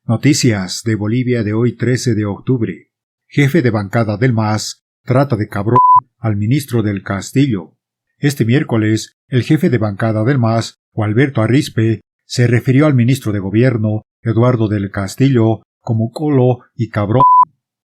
Noticias de Bolivia de hoy 13 de octubre. Jefe de bancada del MAS trata de cabrón al ministro del Castillo. Este miércoles, el jefe de bancada del MAS, Gualberto Arizpe, se refirió al ministro de Gobierno, Eduardo del Castillo, como colo y cabrón.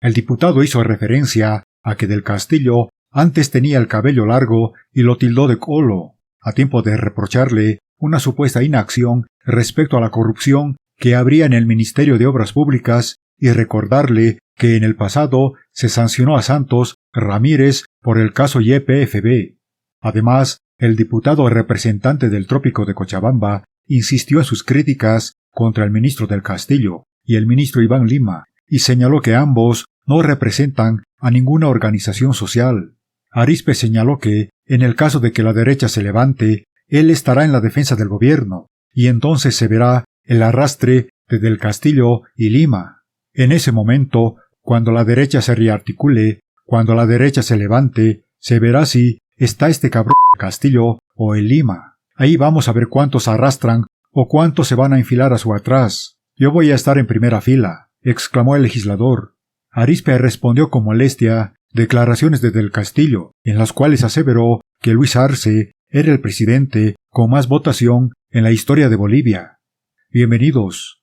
El diputado hizo referencia a que del Castillo antes tenía el cabello largo y lo tildó de colo, a tiempo de reprocharle una supuesta inacción respecto a la corrupción que habría en el Ministerio de Obras Públicas y recordarle que en el pasado se sancionó a Santos Ramírez por el caso YPFB. Además, el diputado representante del Trópico de Cochabamba insistió en sus críticas contra el ministro del Castillo y el ministro Iván Lima, y señaló que ambos no representan a ninguna organización social. Arizpe señaló que, en el caso de que la derecha se levante, él estará en la defensa del gobierno, y entonces se verá el arrastre de Del Castillo y Lima. En ese momento, cuando la derecha se rearticule, cuando la derecha se levante, se verá si está este cabrón Castillo o el Lima. Ahí vamos a ver cuántos arrastran o cuántos se van a enfilar a su atrás. Yo voy a estar en primera fila, exclamó el legislador. Arizpe respondió con molestia declaraciones de Del Castillo, en las cuales aseveró que Luis Arce era el presidente con más votación en la historia de Bolivia. Bienvenidos.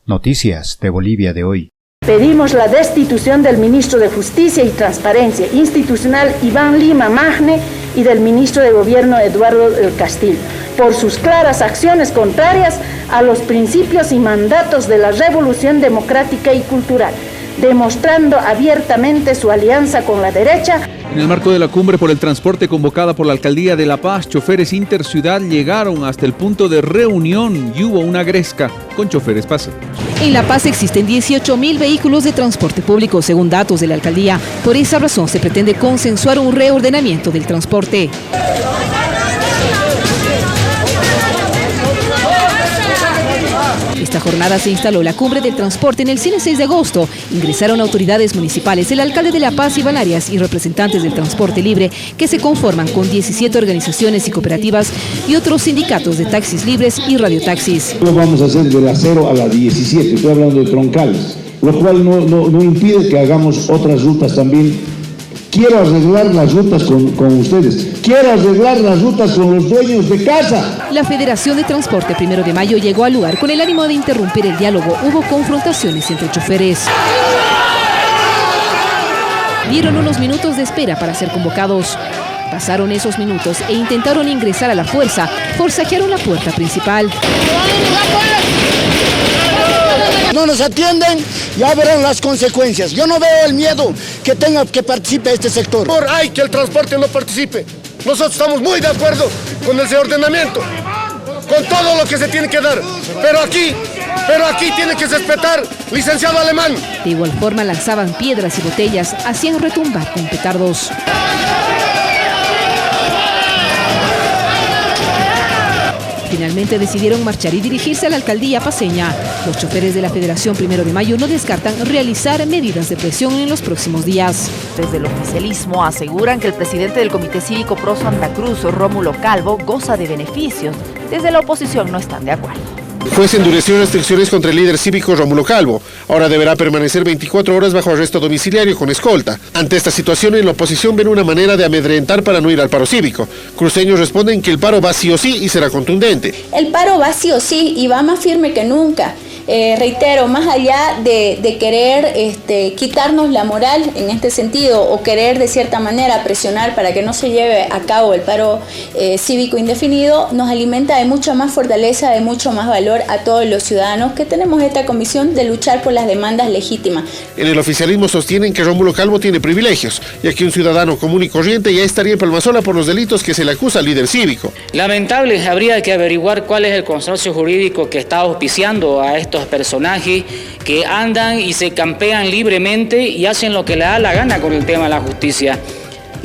Noticias de Bolivia de hoy. Pedimos la destitución del ministro de Justicia y Transparencia Institucional Iván Lima Magne y del ministro de Gobierno Eduardo del Castillo, por sus claras acciones contrarias a los principios y mandatos de la revolución democrática y cultural, demostrando abiertamente su alianza con la derecha. En el marco de la cumbre por el transporte convocada por la Alcaldía de La Paz, choferes interciudad llegaron hasta el punto de reunión y hubo una gresca con choferes pasajeros. En La Paz existen 18.000 vehículos de transporte público, según datos de la Alcaldía. Por esa razón se pretende consensuar un reordenamiento del transporte. Esta jornada se instaló la cumbre del transporte en el Cine 6 de agosto. Ingresaron autoridades municipales, el alcalde de La Paz, Iván Arias, y representantes del transporte libre, que se conforman con 17 organizaciones y cooperativas y otros sindicatos de taxis libres y radiotaxis. Lo vamos a hacer de la 0 a la 17, estoy hablando de troncales, lo cual no impide que hagamos otras rutas también. Quiero arreglar las rutas con ustedes. Quiero arreglar las rutas con los dueños de casa. La Federación de Transporte 1 de Mayo llegó al lugar con el ánimo de interrumpir el diálogo. Hubo confrontaciones entre choferes. Dieron unos minutos de espera para ser convocados. Pasaron esos minutos e intentaron ingresar a la fuerza. Forcejearon la puerta principal. No nos atienden, ya verán las consecuencias. Yo no veo el miedo que tenga que participe este sector. Hay que el transporte no participe. Nosotros estamos muy de acuerdo con el reordenamiento, con todo lo que se tiene que dar. Pero aquí tiene que respetar, licenciado Alemán. De igual forma lanzaban piedras y botellas, hacían retumbar con petardos. Finalmente decidieron marchar y dirigirse a la alcaldía paceña. Los choferes de la Federación 1 de Mayo no descartan realizar medidas de presión en los próximos días. Desde el oficialismo aseguran que el presidente del Comité Cívico Pro Santa Cruz, Rómulo Calvo, goza de beneficios. Desde la oposición no están de acuerdo. El juez endureció restricciones contra el líder cívico Rómulo Calvo. Ahora deberá permanecer 24 horas bajo arresto domiciliario con escolta. Ante esta situación, en la oposición ven una manera de amedrentar para no ir al paro cívico. Cruceños responden que el paro va sí o sí y será contundente. El paro va sí o sí y va más firme que nunca. Reitero, más allá de querer quitarnos la moral en este sentido o querer de cierta manera presionar para que no se lleve a cabo el paro cívico indefinido, nos alimenta de mucha más fortaleza, de mucho más valor a todos los ciudadanos que tenemos esta convicción de luchar por las demandas legítimas. En el oficialismo sostienen que Rómulo Calvo tiene privilegios, ya que un ciudadano común y corriente ya estaría en Palmasola por los delitos que se le acusa al líder cívico. Lamentable, habría que averiguar cuál es el consorcio jurídico que está auspiciando a estos personajes que andan y se campean libremente y hacen lo que le da la gana con el tema de la justicia.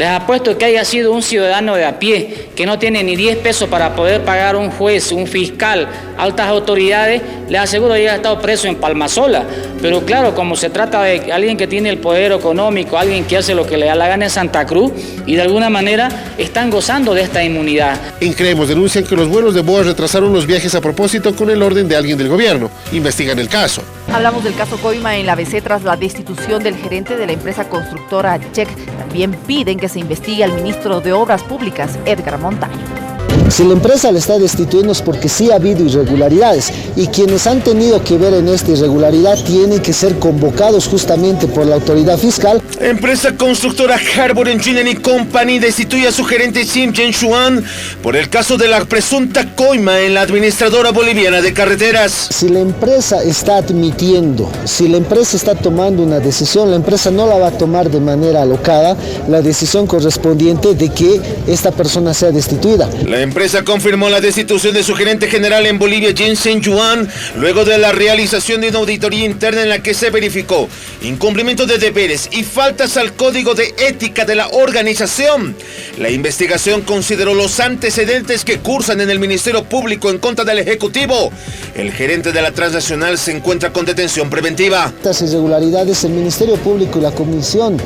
Les apuesto que haya sido un ciudadano de a pie, que no tiene ni 10 pesos para poder pagar un juez, un fiscal, altas autoridades, les aseguro que haya estado preso en Palmasola. Pero claro, como se trata de alguien que tiene el poder económico, alguien que hace lo que le da la gana en Santa Cruz, y de alguna manera están gozando de esta inmunidad. Increemos denuncian que los vuelos de BOA retrasaron los viajes a propósito con el orden de alguien del gobierno. Investigan el caso. Hablamos del caso Coima en la ABC tras la destitución del gerente de la empresa constructora Check. También piden que se investigue al ministro de Obras Públicas, Edgar Montaño. Si la empresa le está destituyendo es porque sí ha habido irregularidades y quienes han tenido que ver en esta irregularidad tienen que ser convocados justamente por la autoridad fiscal. Empresa constructora Harbor Engineering Company destituye a su gerente Sim Yen-Xuan por el caso de la presunta coima en la administradora boliviana de carreteras. Si la empresa está admitiendo, si la empresa está tomando una decisión, la empresa no la va a tomar de manera alocada, la decisión correspondiente de que esta persona sea destituida. La empresa confirmó la destitución de su gerente general en Bolivia, Yen Yuan, luego de la realización de una auditoría interna en la que se verificó incumplimiento de deberes y faltas al código de ética de la organización. La investigación consideró los antecedentes que cursan en el Ministerio Público en contra del Ejecutivo. El gerente de la transnacional se encuentra con detención preventiva. Estas irregularidades, el Ministerio Público y la Comisión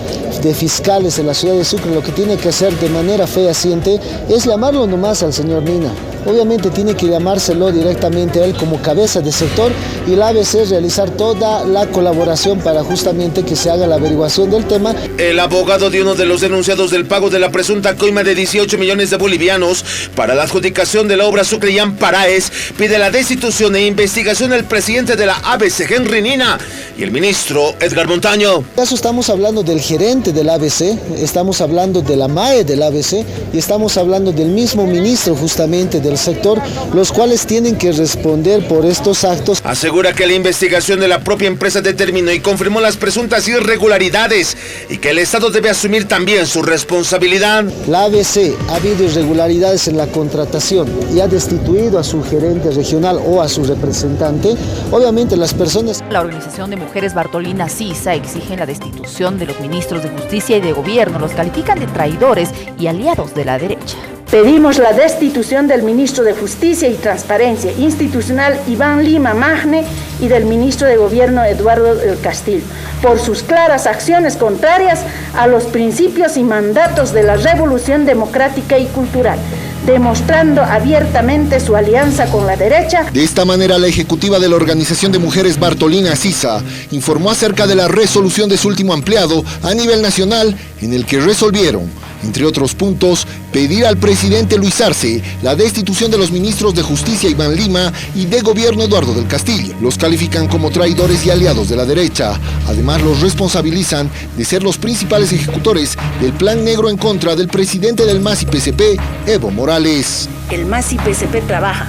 de Fiscales de la ciudad de Sucre lo que tiene que hacer de manera fehaciente es llamarlo nomás al señor Nina. Obviamente tiene que llamárselo directamente a él como cabeza de sector y la ABC realizar toda la colaboración para justamente que se haga la averiguación del tema. El abogado de uno de los denunciados del pago de la presunta coima de 18 millones de bolivianos para la adjudicación de la obra Sucre Paraes pide la destitución e investigación del presidente de la ABC, Henry Nina, y el ministro Edgar Montaño. En este caso estamos hablando del gerente del ABC, estamos hablando de la MAE del ABC y estamos hablando del mismo ministro justamente del sector, los cuales tienen que responder por estos actos. Asegura que la investigación de la propia empresa determinó y confirmó las presuntas irregularidades y que el Estado debe asumir también su responsabilidad. La ABC ha habido irregularidades en la contratación y ha destituido a su gerente regional o a su representante. Obviamente las personas... La Organización de Mujeres Bartolina Sisa exigen la destitución de los ministros de Justicia y de Gobierno. Los califican de traidores y aliados de la derecha. Pedimos la destitución del ministro de Justicia y Transparencia Institucional Iván Lima Magne y del ministro de Gobierno Eduardo del Castillo por sus claras acciones contrarias a los principios y mandatos de la revolución democrática y cultural, demostrando abiertamente su alianza con la derecha. De esta manera, la ejecutiva de la Organización de Mujeres Bartolina Sisa informó acerca de la resolución de su último ampliado a nivel nacional, en el que resolvieron, entre otros puntos, pedir al presidente Luis Arce la destitución de los ministros de Justicia Iván Lima y de Gobierno Eduardo del Castillo. Los califican como traidores y aliados de la derecha. Además, los responsabilizan de ser los principales ejecutores del plan negro en contra del presidente del MAS y PCP, Evo Morales. El MAS y PCP trabaja.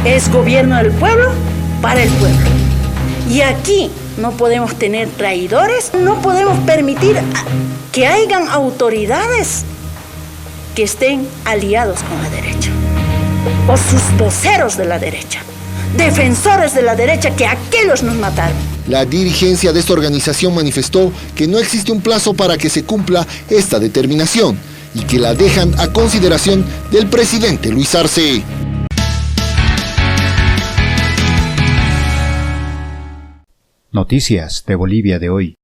Es gobierno del pueblo para el pueblo. Y aquí no podemos tener traidores, no podemos permitir que hayan autoridades que estén aliados con la derecha, o sus voceros de la derecha, defensores de la derecha, que aquellos nos mataron. La dirigencia de esta organización manifestó que no existe un plazo para que se cumpla esta determinación y que la dejan a consideración del presidente Luis Arce. Noticias de Bolivia de hoy.